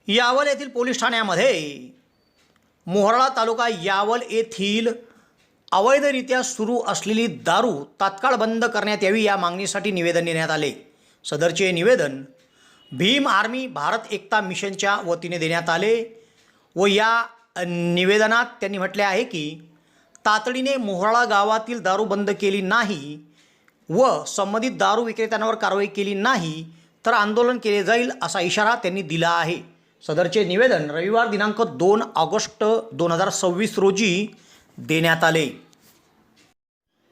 यावल येथील पोलीस ठाण्यामध्ये मोहराळा तालुका यावल येथील अवैधरित्या सुरू असलेली दारू तात्काळ बंद करण्यात यावी या मागणीसाठी निवेदन देण्यात आले। सदरचे निवेदन भीम आर्मी भारत एकता मिशनच्या वतीने देण्यात आले व या निवेदनात त्यांनी म्हटले आहे की तातडीने मोहराळा गावातील दारू बंद केली नाही व संबंधित दारू विक्रेत्यांवर कारवाई केली नाही तर आंदोलन केले जाईल असा इशारा त्यांनी दिला आहे। सदरचे निवेदन रविवार दिनांक 2 ऑगस्ट 2026 रोजी देण्यात आले।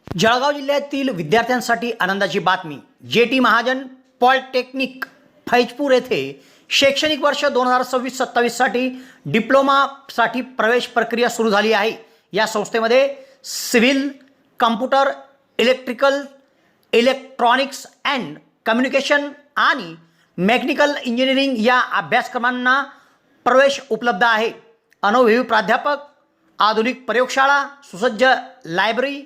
जळगाव जिल्ह्यातील विद्यार्थ्यांसाठी आनंदाची बातमी। जेटी महाजन पॉलिटेक्निक फैजपूर येथे शैक्षणिक वर्ष 2026-27 साठी डिप्लोमासाठी प्रवेश प्रक्रिया सुरू झाली आहे। या संस्थेमध्ये civil, computer, electronics and communication आणि मेकॅनिकल इंजिनिअरिंग या अभ्यासक्रमांना प्रवेश उपलब्ध आहे। अनुभवी प्राध्यापक, आधुनिक प्रयोगशाळा, सुसज्ज लायब्ररी,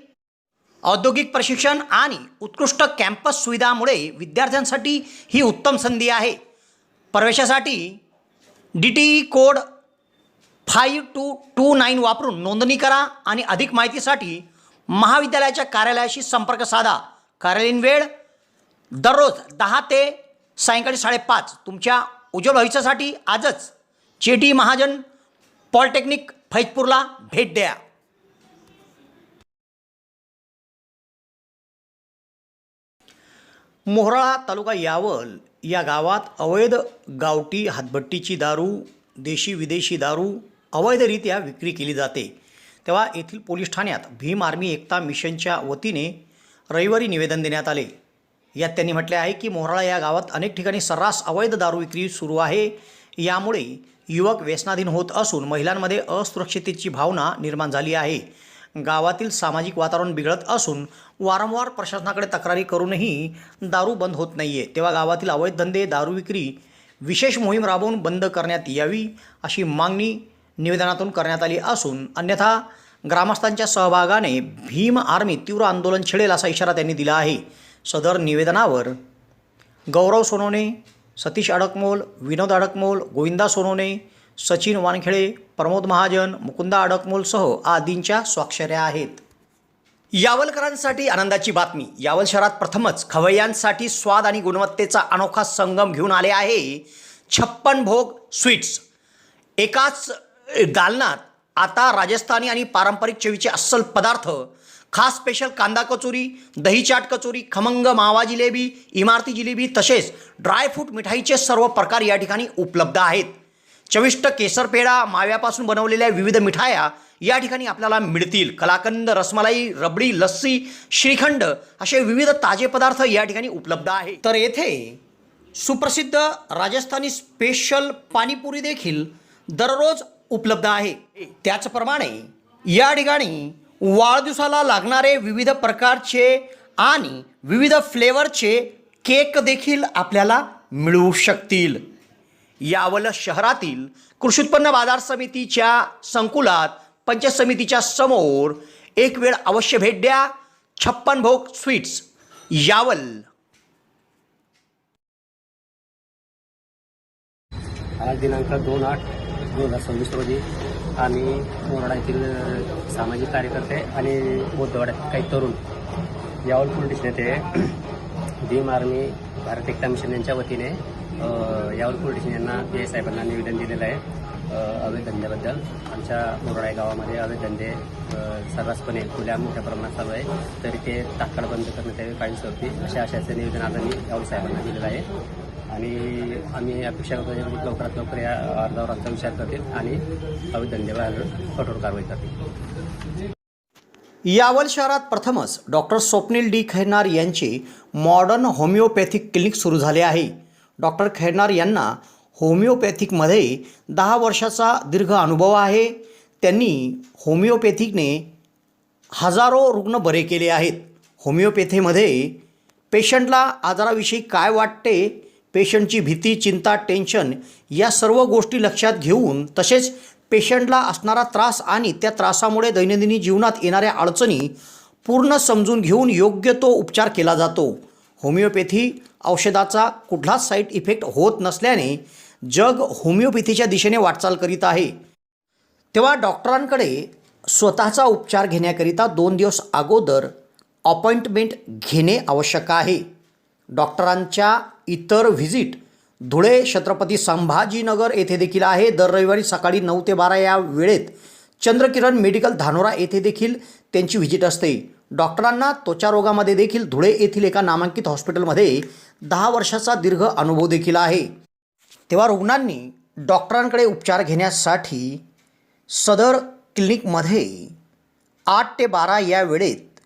औद्योगिक प्रशिक्षण आणि उत्कृष्ट कॅम्पस सुविधांमुळे विद्यार्थ्यांसाठी ही उत्तम संधी आहे। प्रवेशासाठी DTE कोड 5229 वापरून नोंदणी करा आणि अधिक माहितीसाठी महाविद्यालयाच्या कार्यालयाशी संपर्क साधा। कार्यालयीन वेळ दररोज 10 ते सायंकाळी 5:30। तुमच्या उज्ज्वल भविष्यासाठी आजच जेटी महाजन पॉलिटेक्निक फैजपूरला भेट द्या। मोहराळा तालुका यावल या गावात अवैध गावठी हातभट्टीची दारू, देशी विदेशी दारू अवैधरित्या विक्री केली जाते। तेव्हा येथील पोलीस ठाण्यात भीम आर्मी एकता मिशनच्या वतीने रविवारी निवेदन देण्यात आले। यात त्यांनी म्हटले आहे की मोहराळा या गावात अनेक ठिकाणी सर्रास अवैध दारू विक्री सुरू आहे। यामुळे युवक व्यसनाधीन होत असून महिलांमध्ये असुरक्षिततेची भावना निर्माण झाली आहे। गावातील सामाजिक वातावरण बिघडत असून वारंवार प्रशासनाकडे तक्रारी करूनही दारू बंद होत नाही आहे। तेव्हा गावातील अवैध धंदे, दारू विक्री विशेष मोहीम राबवून बंद करण्यात यावी अशी मागणी निवेदनातून करण्यात आली असून अन्यथा ग्रामस्थांच्या सहभागाने भीम आर्मी तीव्र आंदोलन छेडेल असा इशारा त्यांनी दिला आहे। सदर निवेदनावर गौरव सोनवणे, सतीश अडकमोल, विनोद अडकमोल, गोविंदा सोनवणे, सचिन वानखेडे, प्रमोद महाजन, मुकुंदा अडकमोलसह आदींच्या स्वाक्षऱ्या आहेत। यावलकरांसाठी आनंदाची बातमी। यावल शहरात प्रथमच खवय्यांसाठी स्वाद आणि गुणवत्तेचा अनोखा संगम घेऊन आले आहे 56 भोग स्वीट्स। एकाच दालनात आता राजस्थानी आणि पारंपरिक चवीचे अस्सल पदार्थ, खास स्पेशल कांदा कचोरी, दही चाट कचोरी, खमंग मावा जिलेबी, इमारती जिलेबी तसेच ड्रायफ्रूट मिठाईचे सर्व प्रकार या ठिकाणी उपलब्ध आहेत। चविष्ट केसर पेढा, माव्यापासून बनवलेल्या विविध मिठाया या ठिकाणी आपल्याला मिळतील। कलाकंद, रसमलाई, रबडी, लस्सी, श्रीखंड असे विविध ताजे पदार्थ या ठिकाणी उपलब्ध आहेत। तर येथे सुप्रसिद्ध राजस्थानी स्पेशल पाणीपुरी देखील दररोज उपलब्ध आहे। त्याचप्रमाणे या ठिकाणी वाढदिवसाला लागणारे विविध प्रकारचे आणि विविध फ्लेवरचे केक देखील आपल्याला मिळू शकतील। यावल शहरातील कृषी उत्पन्न बाजार समितीच्या संकुलात पंचायत समितीच्या समोर एक वेळ अवश्य भेट द्या। 56 भोग स्वीट्स, यावल। आज दिनांक 2/8/2026 रोजी आम्ही मोराळा येथील सामाजिक कार्यकर्ते आणि बौद्धवाड्यातील काही तरुण यावल पोलीस येथे भीम आर्मी भारत एकता मिशन यांच्या वतीने यावल पोलीस यांना PI साहेबांना निवेदन दिलेलं आहे। अवैध धंद्याबद्दल आमच्या मोराळा गावामध्ये अवैध धंदे सर्रासपणे खुल्या मोठ्या प्रमाणात चालू आहे, तरी ते तात्काळ बंद करण्यात यावे कायमस्वरूपी अशाचं निवेदन आज आम्ही यावल साहेबांना दिलेलं आहे आणि आम्ही अपेक्षा करतो लवकरात लवकर या अर्जावर आमचा विचार करतील आणि अवैध धंद्यावर कठोर कारवाई करतील। यावल शहरात प्रथमच डॉक्टर स्वप्नील डी खैरनार यांचे मॉडर्न होमिओपॅथिक क्लिनिक सुरू झाले आहे। डॉक्टर खैरनार यांना होमिओपॅथिकमध्ये 10 वर्षाचा दीर्घ अनुभव आहे। त्यांनी होमिओपॅथिकने हजारो रुग्ण बरे केले आहेत। होमिओपॅथीमध्ये पेशंटला आजाराविषयी काय वाटते, पेशंटची भीती, चिंता, टेन्शन या सर्व गोष्टी लक्षात घेऊन तसेच पेशंटला असणारा त्रास आणि त्या त्रासामुळे दैनंदिन जीवनात येणाऱ्या अडचणी पूर्ण समजून घेऊन योग्य तो उपचार केला जातो। होमिओपॅथी औषधाचा कुठलाच साईड इफेक्ट होत नसल्याने जग होमिओपॅथीच्या दिशेने वाटचाल करीत आहे, तेव्हा डॉक्टरांकडे स्वतःचा उपचार घेण्याकरिता 2 दिवस अगोदर अपॉइंटमेंट घेणे आवश्यक आहे. डॉक्टरांच्या इतर व्हिजिट धुळे, छत्रपती संभाजीनगर येथे देखील आहे. दर रविवारी सकाळी 9 ते 12 या वेळेत चंद्रकिरण मेडिकल धानोरा येथे देखील त्यांची व्हिजिट असते. डॉक्टरांना त्वचा रोगामध्ये देखील धुळे येथील एका नामांकित हॉस्पिटलमध्ये 10 वर्षाचा दीर्घ अनुभव देखील आहे. तेव्हा रुग्णांनी डॉक्टरांकडे उपचार घेण्यासाठी सदर क्लिनिकमध्ये 8 ते 12 या वेळेत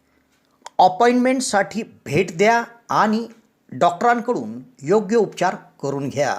अपॉइंटमेंटसाठी भेट द्या आणि डॉक्टरांकडून योग्य उपचार करून घ्या.